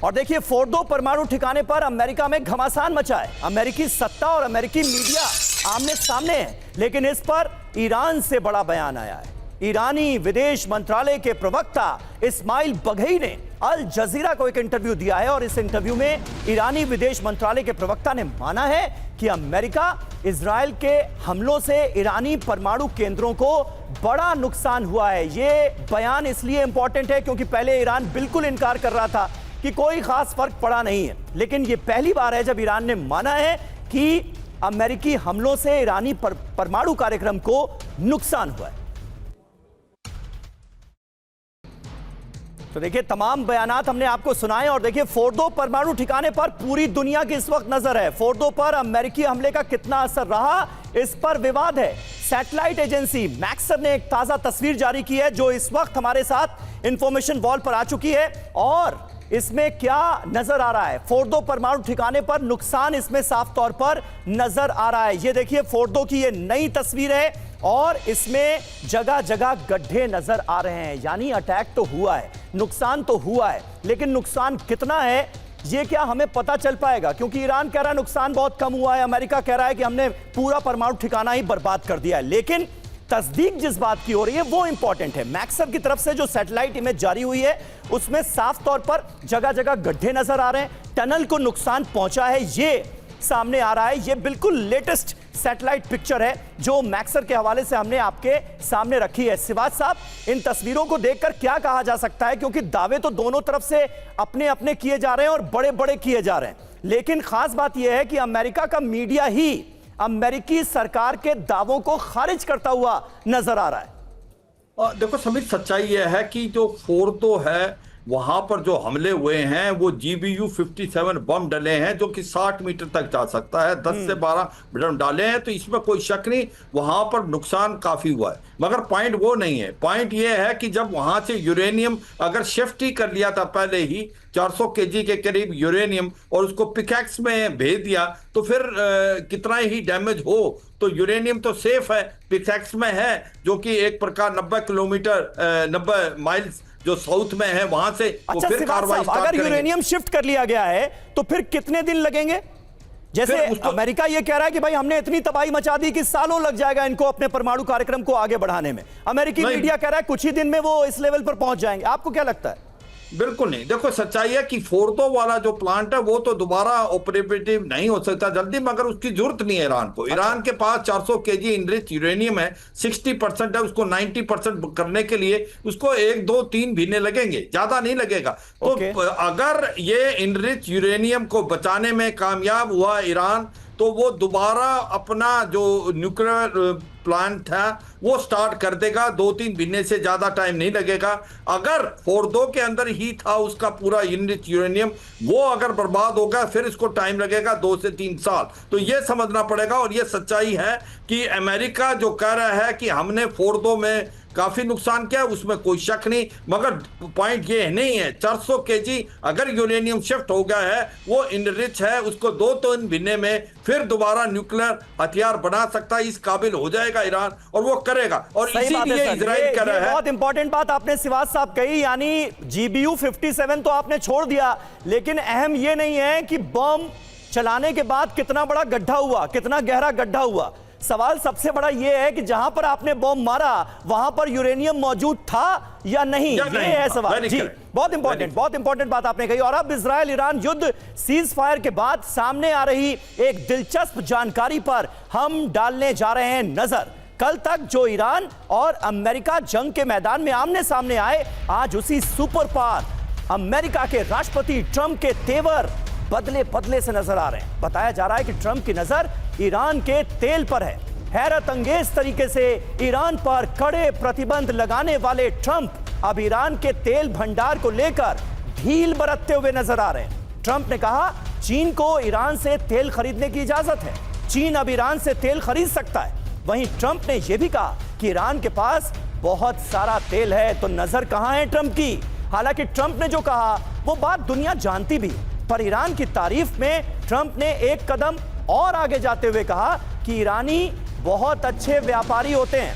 और देखिए फोर्डो परमाणु ठिकाने पर अमेरिका में घमासान मचा है। अमेरिकी सत्ता और अमेरिकी मीडिया आमने सामने है, लेकिन इस पर ईरान से बड़ा बयान आया है। ईरानी विदेश मंत्रालय के प्रवक्ता इस्माइल बघई ने अल जजीरा को एक इंटरव्यू दिया है और इस इंटरव्यू में ईरानी विदेश मंत्रालय के प्रवक्ता ने माना है कि अमेरिका इजराइल के हमलों से ईरानी परमाणु केंद्रों को बड़ा नुकसान हुआ है। ये बयान इसलिए इंपॉर्टेंट है क्योंकि पहले ईरान बिल्कुल इनकार कर रहा था कि कोई खास फर्क पड़ा नहीं है, लेकिन ये पहली बार है जब ईरान ने माना है कि अमेरिकी हमलों से ईरानी परमाणु कार्यक्रम को नुकसान हुआ है। तो देखिए तमाम बयानात हमने आपको सुनाए और देखिए फोर्डो परमाणु ठिकाने पर पूरी दुनिया की इस वक्त नजर है। फोर्डो पर अमेरिकी हमले का कितना असर रहा, इस पर विवाद है। सैटेलाइट एजेंसी मैक्सर ने एक ताजा तस्वीर जारी की है जो इस वक्त हमारे साथ इंफॉर्मेशन वॉल पर आ चुकी है और इसमें क्या नजर आ रहा है। फोर्डो परमाणु ठिकाने पर नुकसान इसमें साफ तौर पर नजर आ रहा है। ये देखिए फोर्डो की ये नई तस्वीर है और इसमें जगह जगह गड्ढे नजर आ रहे हैं, यानी अटैक तो हुआ है, नुकसान तो हुआ है, लेकिन नुकसान कितना है ये क्या हमें पता चल पाएगा, क्योंकि ईरान कह रहा है नुकसान बहुत कम हुआ है, अमेरिका कह रहा है कि हमने पूरा परमाणु ठिकाना ही बर्बाद कर दिया है। लेकिन तस्दीक जिस बात की हो रही है वो इंपॉर्टेंट है। मैक्सर की तरफ से जो सैटेलाइट इमेज जारी हुई है उसमें साफ तौर पर जगह जगह गड्ढे नजर आ रहे हैं, टनल को नुकसान पहुंचा है ये सामने आ रहा है। ये बिल्कुल लेटेस्ट सैटेलाइट पिक्चर है जो मैक्सर के हवाले से हमने आपके सामने रखी है। सिवाज साहब, इन तस्वीरों को देखकर क्या कहा जा सकता है, क्योंकि दावे तो दोनों तरफ से अपने अपने किए जा रहे हैं और बड़े बड़े किए जा रहे हैं, लेकिन खास बात यह है कि अमेरिका का मीडिया ही अमेरिकी सरकार के दावों को खारिज करता हुआ नजर आ रहा है। देखो समीर, सच्चाई यह है कि जो फोर्डो है वहां पर जो हमले हुए हैं वो GBU-57 बम डले हैं जो कि 60 मीटर तक जा सकता है, 10 से 12 बम डाले हैं, तो इसमें कोई शक नहीं वहां पर नुकसान काफी हुआ है। मगर पॉइंट वो नहीं है, पॉइंट ये है कि जब वहां से यूरेनियम अगर शिफ्ट ही कर लिया था पहले ही 400 केजी के करीब यूरेनियम और उसको पिकैक्स में भेज दिया तो फिर कितना ही डैमेज हो, तो यूरेनियम तो सेफ है, पिकैक्स में है जो कि एक प्रकार 90 किलोमीटर 90 माइल्स जो साउथ में है वहां से। अच्छा, फिर कार्रवाई अगर यूरेनियम शिफ्ट कर लिया गया है तो फिर कितने दिन लगेंगे? जैसे अमेरिका ये कह रहा है कि भाई हमने इतनी तबाही मचा दी कि सालों लग जाएगा इनको अपने परमाणु कार्यक्रम को आगे बढ़ाने में। अमेरिकी मीडिया कह रहा है कुछ ही दिन में वो इस लेवल पर पहुंच जाएंगे। आपको क्या लगता है? बिल्कुल नहीं। देखो सच्चाई है कि फोर्डो वाला जो प्लांट है वो तो दोबारा ऑपरेटिव नहीं हो सकता जल्दी, मगर उसकी जरूरत नहीं है ईरान को। ईरान के पास 400 केजी इनरिच यूरेनियम है, 60% है, उसको 90% करने के लिए उसको 1, 2, 3 महीने लगेंगे, ज्यादा नहीं लगेगा। तो अगर ये इनरिच यूरेनियम को बचाने में कामयाब हुआ ईरान तो वो दोबारा अपना जो न्यूक्लियर प्लांट था वो स्टार्ट कर देगा, 2-3 महीने से ज्यादा टाइम नहीं लगेगा। अगर फोर्डो के अंदर ही था उसका पूरा इनरिच यूरेनियम, वो अगर बर्बाद होगा फिर इसको टाइम लगेगा 2 से 3 साल। तो ये समझना पड़ेगा और ये सच्चाई है कि अमेरिका जो कह रहा है कि हमने फोर्डो में काफी नुकसान किया, उसमें कोई शक नहीं, मगर पॉइंट ये नहीं है 400 केजी अगर यूरेनियम शिफ्ट हो गया है वो इनरिच है, उसको 2-3 महीने में फिर दोबारा न्यूक्लियर हथियार बना सकता है, इस काबिल हो जाएगा ईरान और वो करेगा। और इसीलिए इजराइल कर रहा है। बहुत इंपॉर्टेंट बात आपने सिवाज साहब कही, यानी GBU-57 तो आपने छोड़ दिया, लेकिन अहम ये नहीं है कि बम चलाने के बाद कितना बड़ा गड्ढा हुआ, कितना गहरा गड्ढा हुआ। सवाल सबसे बड़ा यह है कि जहां पर आपने बम मारा वहां पर यूरेनियम मौजूद था या नहीं, ये है सवाल। जी, बहुत इंपॉर्टेंट बात आपने कही। और अब इजराइल ईरान युद्ध सीज फायर के बाद सामने आ रही एक दिलचस्प जानकारी पर हम डालने जा रहे हैं नजर। कल तक जो ईरान और अमेरिका जंग के मैदान में आमने सामने आए, आज उसी सुपर पावर अमेरिका के राष्ट्रपति ट्रंप के तेवर बदले से नजर आ रहे हैं। बताया जा रहा है कि ट्रंप की नजर ईरान के तेल पर है। हैरत अंगेज तरीके से ईरान पर कड़े प्रतिबंध लगाने वाले ट्रंप अब ईरान के तेल भंडार को लेकर ढील बरतते हुए नजर आ रहे हैं। ट्रंप ने कहा चीन को ईरान से तेल खरीदने की इजाजत है, चीन अब ईरान से तेल खरीद सकता है। वहीं ट्रंप ने यह भी कहा कि ईरान के पास बहुत सारा तेल है, तो नजर कहां है ट्रंप की? हालांकि ट्रंप ने जो कहा वो बात दुनिया जानती भी, पर ईरान की तारीफ में ट्रंप ने एक कदम और आगे जाते हुए कहा कि ईरानी बहुत अच्छे व्यापारी होते हैं।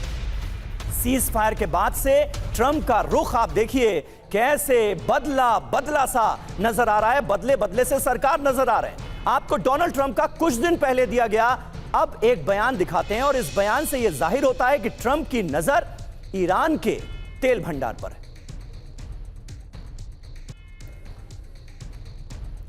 सीज फायर के बाद से ट्रंप का रुख आप देखिए कैसे बदला बदला सा नजर आ रहा है, बदले बदले से सरकार नजर आ रहे हैं। आपको डोनाल्ड ट्रंप का कुछ दिन पहले दिया गया अब एक बयान दिखाते हैं और इस बयान से यह जाहिर होता है कि ट्रंप की नजर ईरान के तेल भंडार पर है।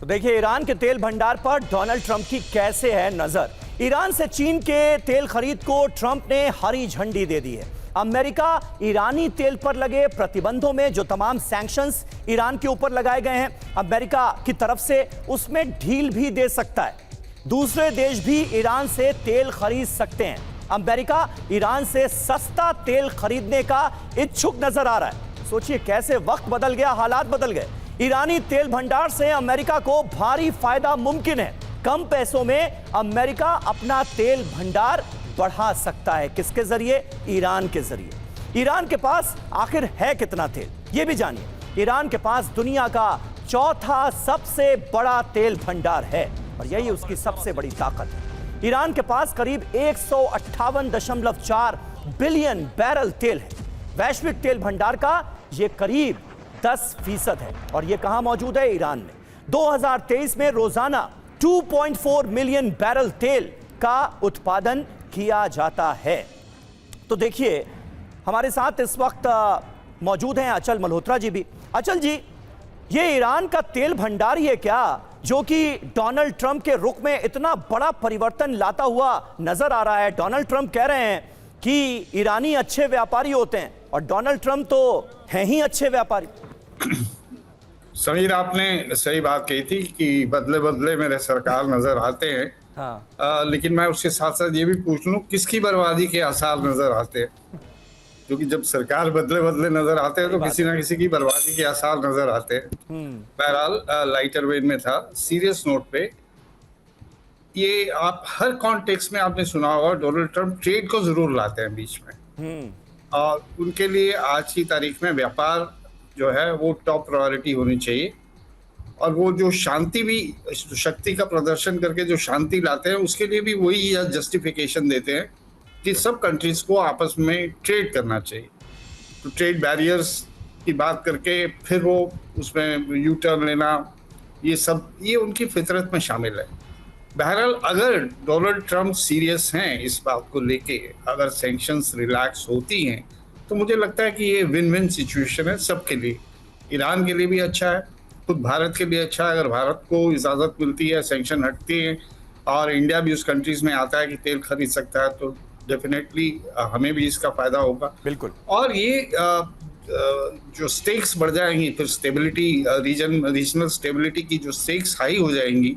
तो देखिए ईरान के तेल भंडार पर डोनाल्ड ट्रंप की कैसे है नजर। ईरान से चीन के तेल खरीद को ट्रंप ने हरी झंडी दे दी है। अमेरिका ईरानी तेल पर लगे प्रतिबंधों में जो तमाम सैंक्शंस ईरान के ऊपर लगाए गए हैं, अमेरिका की तरफ से उसमें ढील भी दे सकता है। दूसरे देश भी ईरान से तेल खरीद सकते हैं। अमेरिका ईरान से सस्ता तेल खरीदने का इच्छुक नजर आ रहा है। सोचिए कैसे वक्त बदल गया, हालात बदल गए। ईरानी तेल भंडार से अमेरिका को भारी फायदा मुमकिन है। कम पैसों में अमेरिका अपना तेल भंडार बढ़ा सकता है। किसके जरिए? ईरान के जरिए। ईरान के पास आखिर है कितना तेल, यह भी जानिए। ईरान के पास दुनिया का चौथा सबसे बड़ा तेल भंडार है और यही उसकी सबसे बड़ी ताकत है। ईरान के पास करीब 158.4 बिलियन बैरल तेल है। वैश्विक तेल भंडार का यह करीब 10% है और यह कहां मौजूद है? ईरान में। 2023 में रोजाना 2.4 मिलियन बैरल तेल का उत्पादन किया जाता है। तो देखिए हमारे साथ इस वक्त मौजूद हैं अचल मल्होत्रा जी भी। अचल जी, ये ईरान का तेल भंडार ही है क्या जो कि डोनाल्ड ट्रंप के रुख में इतना बड़ा परिवर्तन लाता हुआ नजर आ रहा है? डोनाल्ड ट्रंप कह रहे हैं कि ईरानी अच्छे व्यापारी होते हैं और डोनाल्ड ट्रंप तो हैं ही अच्छे व्यापारी। समीर, आपने सही बात कही थी कि बदले बदले मेरे सरकार नजर आते हैं। हाँ। लेकिन मैं उसके साथ साथ ये भी पूछ लूं किसकी बर्बादी के आसार नजर आते हैं? क्योंकि जब सरकार बदले बदले नजर आते हैं तो किसी ना किसी की बर्बादी के आसार नजर आते हैं। बहरहाल लाइटर वेन में था। सीरियस नोट पे, ये आप हर कॉन्टेक्स्ट में आपने सुना होगा डोनाल्ड ट्रंप ट्रेड को जरूर लाते हैं बीच में और उनके लिए आज की तारीख में व्यापार जो है वो टॉप प्रायोरिटी होनी चाहिए। और वो जो शांति भी, शक्ति का प्रदर्शन करके जो शांति लाते हैं उसके लिए भी वही जस्टिफिकेशन देते हैं कि सब कंट्रीज को आपस में ट्रेड करना चाहिए। तो ट्रेड बैरियर्स की बात करके फिर वो उसमें यू टर्न लेना, ये उनकी फितरत में शामिल है। बहरहाल अगर डोनाल्ड ट्रंप सीरियस हैं इस बात को लेके, अगर सैंक्शंस रिलैक्स होती हैं तो मुझे लगता है कि ये विन विन सिचुएशन है सबके लिए। ईरान के लिए भी अच्छा है, खुद भारत के लिए अच्छा है। अगर भारत को इजाज़त मिलती है, सैंक्शन हटती है और इंडिया भी उस कंट्रीज में आता है कि तेल खरीद सकता है तो डेफिनेटली हमें भी इसका फायदा होगा। बिल्कुल। और ये जो स्टेक्स बढ़ जाएंगी, फिर स्टेबिलिटी, रीजनल स्टेबिलिटी की जो स्टेक्स हाई हो जाएंगी,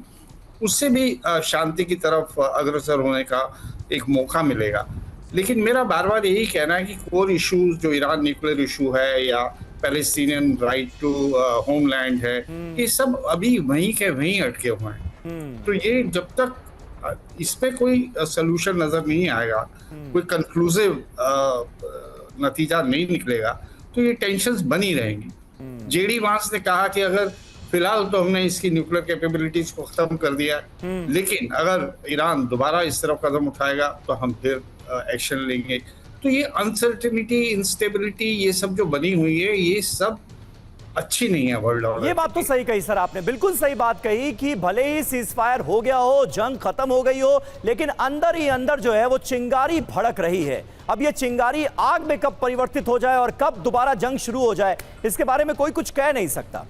उससे भी शांति की तरफ अग्रसर होने का एक मौका मिलेगा। लेकिन मेरा बार बार यही कहना है कि कोर इश्यूज जो ईरान न्यूक्लियर इशू है या पैलेस्टीनियन राइट टू होमलैंड है, ये सब अभी वहीं के वहीं अटके हुए हैं। तो ये जब तक इस पे कोई सलूशन नजर नहीं आएगा, कोई कंक्लूसिव नतीजा नहीं निकलेगा, तो ये टेंशन्स बनी रहेंगी। जेडी वांस ने कहा कि अगर फिलहाल तो हमने इसकी न्यूक्लियर कैपेबिलिटीज को खत्म कर दिया, लेकिन अगर ईरान दोबारा इस तरफ कदम उठाएगा तो हम फिर एक्शन लेंगे। तो ये अनसर्टेनिटी, इंस्टेबिलिटी, ये सब जो बनी हुई है, ये सब अच्छी नहीं है वर्ल्ड ऑर्डर। ये बात तो सही कही सर, आपने बिल्कुल सही बात कही कि भले ही सीजफायर हो गया हो, जंग खत्म हो गई हो, लेकिन अंदर ही अंदर जो है वो चिंगारी भड़क रही है। अब ये चिंगारी आग में कब परिवर्तित हो जाए और कब दोबारा जंग शुरू हो जाए, इसके बारे में कोई कुछ कह नहीं सकता।